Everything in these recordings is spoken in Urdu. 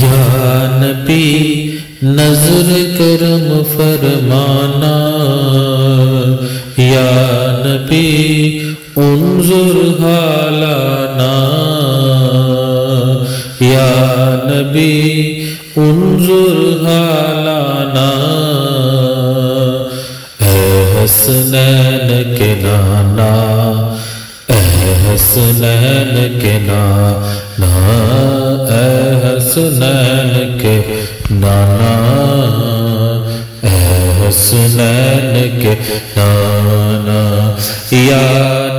یا نبی نظر کرم فرمانا، یا نبی انظر حالنا، یا نبی انظر حالنا، اے حسنین کے نانا، اے حسنین کے نانا، اے حسنین کے نانا، اے حسنین کے نانا، یا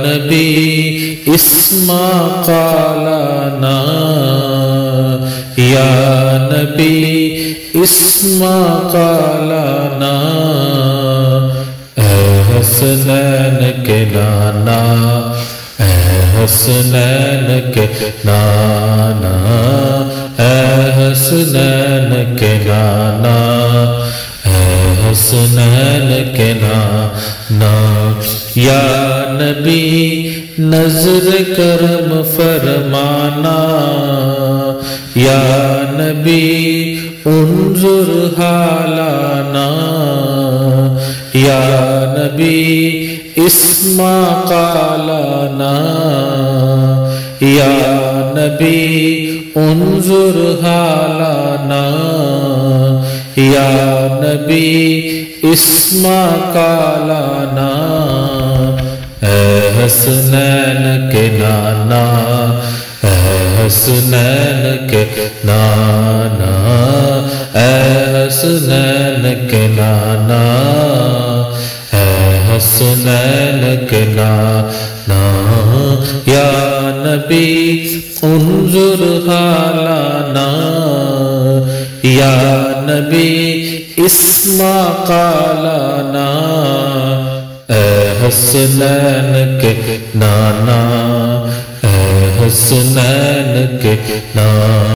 نبی اسما قالنا، یا نبی اسما قالنا، اے حسنین کے نانا، اے حسنین کے نانا، اے حسنین کے نانا، اے حسنین کے نانا، یا نبی نظر کرم فرمانا، یا نبی انظر حالنا، یا نبی اسما قالنا، یا نبی انظر حالنا، یا نبی اسما قالنا، اے حسنین کے نانا، اے حسنین کے نانا، اے حسنین کے نانا، اے حسنین کے نانا، یا نبی انظر حالنا، یا نبی اسما قالنا، اے حسنین کے نانا، اے حسنین کے نانا۔